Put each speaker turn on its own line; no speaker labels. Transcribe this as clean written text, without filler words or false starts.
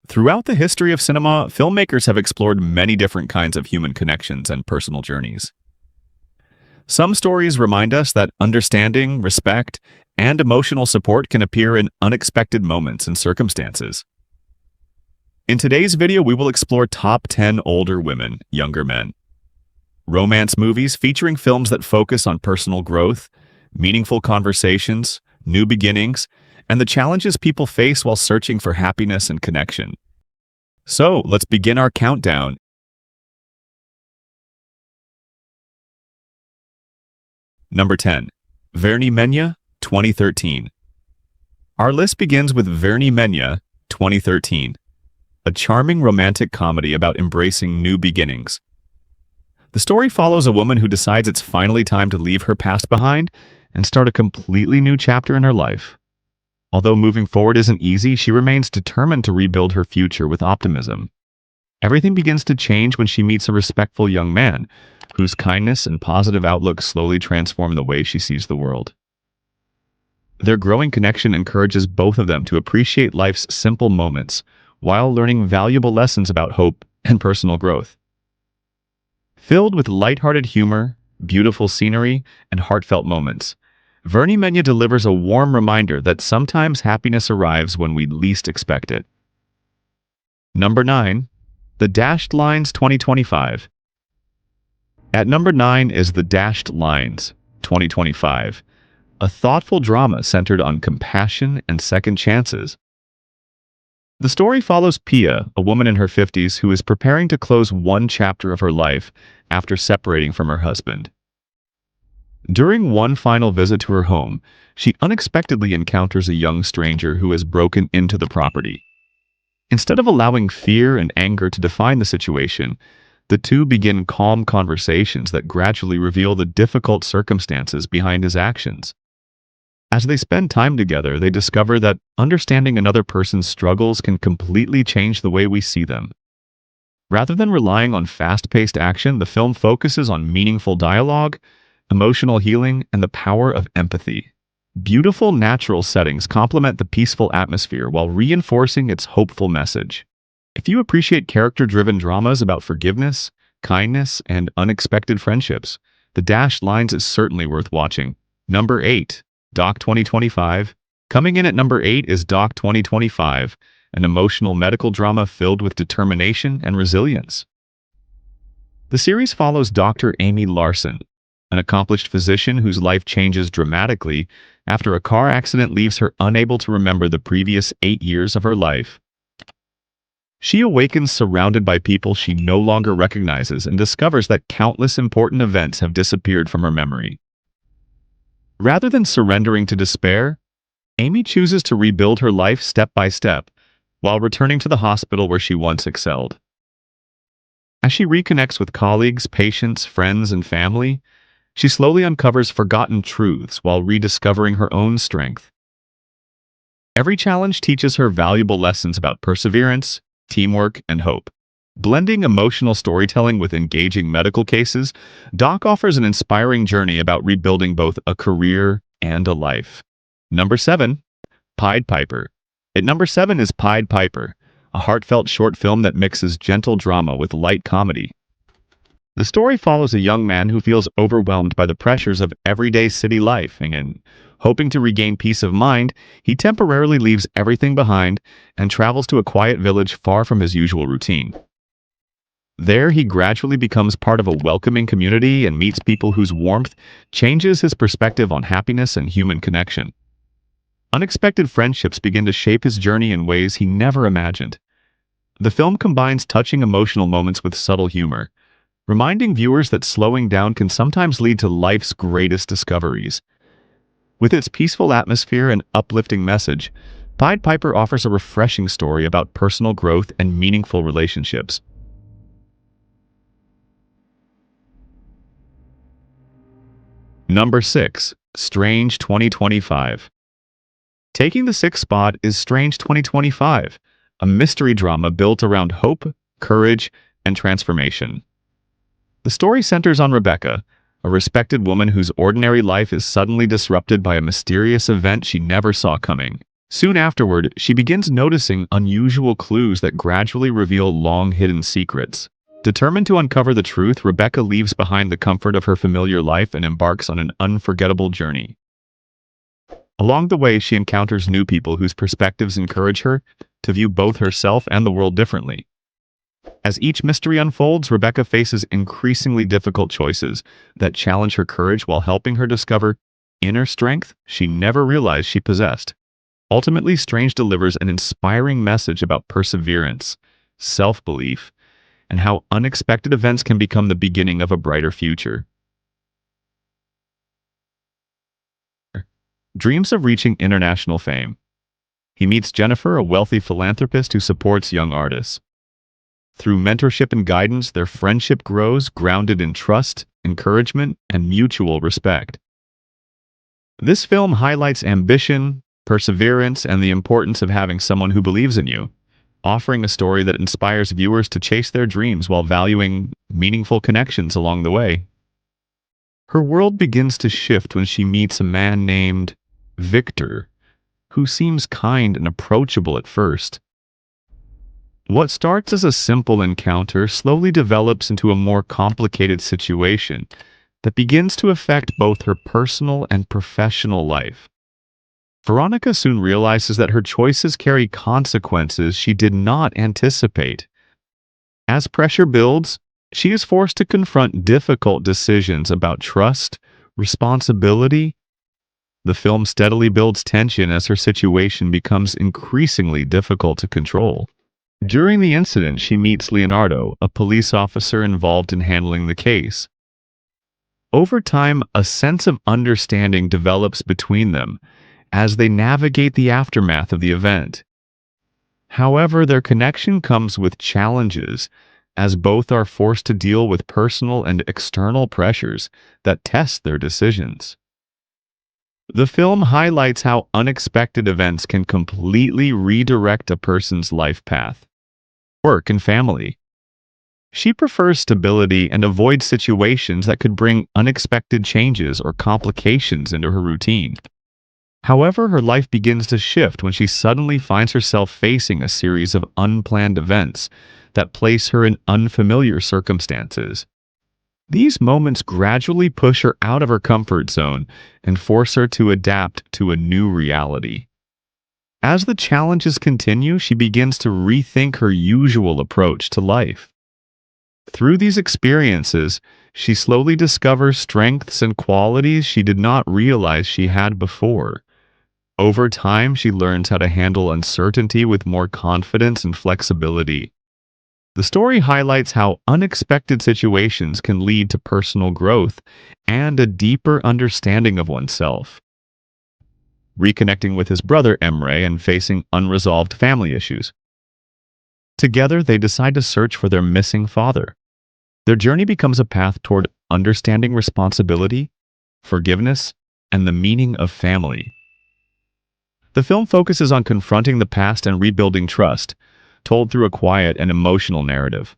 Throughout the history of cinema, filmmakers have explored many different kinds of human connections and personal journeys. Some stories remind us that understanding, respect, and emotional support can appear in unexpected moments and circumstances. In today's video, we will explore top 10 older women, younger men. Romance movies featuring films that focus on personal growth, meaningful conversations, new beginnings, and the challenges people face while searching for happiness and connection. So, let's begin our countdown. Number 10. Vernie Menya, 2013. Our list begins with Vernie Menya, 2013, a charming romantic comedy about embracing new beginnings. The story follows a woman who decides it's finally time to leave her past behind and start a completely new chapter in her life. Although moving forward isn't easy, she remains determined to rebuild her future with optimism. Everything begins to change when she meets a respectful young man, whose kindness and positive outlook slowly transform the way she sees the world. Their growing connection encourages both of them to appreciate life's simple moments while learning valuable lessons about hope and personal growth. Filled with lighthearted humor, beautiful scenery, and heartfelt moments, Vernie Menya delivers a warm reminder that sometimes happiness arrives when we least expect it. Number 9. The Dashed Lines 2025. At number 9 is The Dashed Lines 2025, a thoughtful drama centered on compassion and second chances. The story follows Pia, a woman in her 50s who is preparing to close one chapter of her life after separating from her husband. During one final visit to her home, she unexpectedly encounters a young stranger who has broken into the property. Instead of allowing fear and anger to define the situation, the two begin calm conversations that gradually reveal the difficult circumstances behind his actions. As they spend time together, they discover that understanding another person's struggles can completely change the way we see them. Rather than relying on fast-paced action, the film focuses on meaningful dialogue, emotional healing, and the power of empathy. Beautiful natural settings complement the peaceful atmosphere while reinforcing its hopeful message. If you appreciate character-driven dramas about forgiveness, kindness, and unexpected friendships, The Dashed Lines is certainly worth watching. Number 8. Doc 2025. Coming in at number 8 is Doc 2025, an emotional medical drama filled with determination and resilience. The series follows Dr. Amy Larson, an accomplished physician whose life changes dramatically after a car accident leaves her unable to remember the previous 8 years of her life. She awakens surrounded by people she no longer recognizes and discovers that countless important events have disappeared from her memory. Rather than surrendering to despair, Amy chooses to rebuild her life step by step while returning to the hospital where she once excelled. As she reconnects with colleagues, patients, friends, and family, she slowly uncovers forgotten truths while rediscovering her own strength. Every challenge teaches her valuable lessons about perseverance, teamwork, and hope. Blending emotional storytelling with engaging medical cases, Doc offers an inspiring journey about rebuilding both a career and a life. Number 7. Pied Piper. At number 7 is Pied Piper, a heartfelt short film that mixes gentle drama with light comedy. The story follows a young man who feels overwhelmed by the pressures of everyday city life, and hoping to regain peace of mind, he temporarily leaves everything behind and travels to a quiet village far from his usual routine. There, he gradually becomes part of a welcoming community and meets people whose warmth changes his perspective on happiness and human connection. Unexpected friendships begin to shape his journey in ways he never imagined. The film combines touching emotional moments with subtle humor, reminding viewers that slowing down can sometimes lead to life's greatest discoveries. With its peaceful atmosphere and uplifting message, Pied Piper offers a refreshing story about personal growth and meaningful relationships. Number 6. Strange 2025. Taking the 6th spot is Strange 2025, a mystery drama built around hope, courage, and transformation. The story centers on Rebecca, a respected woman whose ordinary life is suddenly disrupted by a mysterious event she never saw coming. Soon afterward, she begins noticing unusual clues that gradually reveal long-hidden secrets. Determined to uncover the truth, Rebecca leaves behind the comfort of her familiar life and embarks on an unforgettable journey. Along the way, she encounters new people whose perspectives encourage her to view both herself and the world differently. As each mystery unfolds, Rebecca faces increasingly difficult choices that challenge her courage while helping her discover inner strength she never realized she possessed. Ultimately, Strange delivers an inspiring message about perseverance, self-belief, and how unexpected events can become the beginning of a brighter future. Dreams of reaching international fame. He meets Jennifer, a wealthy philanthropist who supports young artists. Through mentorship and guidance, their friendship grows, grounded in trust, encouragement, and mutual respect. This film highlights ambition, perseverance, and the importance of having someone who believes in you, offering a story that inspires viewers to chase their dreams while valuing meaningful connections along the way. Her world begins to shift when she meets a man named Victor, who seems kind and approachable at first. What starts as a simple encounter slowly develops into a more complicated situation that begins to affect both her personal and professional life. Veronica soon realizes that her choices carry consequences she did not anticipate. As pressure builds, she is forced to confront difficult decisions about trust, responsibility. The film steadily builds tension as her situation becomes increasingly difficult to control. During the incident, she meets Leonardo, a police officer involved in handling the case. Over time, a sense of understanding develops between them as they navigate the aftermath of the event. However, their connection comes with challenges, as both are forced to deal with personal and external pressures that test their decisions. The film highlights how unexpected events can completely redirect a person's life path, work, and family. She prefers stability and avoids situations that could bring unexpected changes or complications into her routine. However, her life begins to shift when she suddenly finds herself facing a series of unplanned events that place her in unfamiliar circumstances. These moments gradually push her out of her comfort zone and force her to adapt to a new reality. As the challenges continue, she begins to rethink her usual approach to life. Through these experiences, she slowly discovers strengths and qualities she did not realize she had before. Over time, she learns how to handle uncertainty with more confidence and flexibility. The story highlights how unexpected situations can lead to personal growth and a deeper understanding of oneself. Reconnecting with his brother Emre and facing unresolved family issues. Together, they decide to search for their missing father. Their journey becomes a path toward understanding responsibility, forgiveness, and the meaning of family. The film focuses on confronting the past and rebuilding trust, told through a quiet and emotional narrative.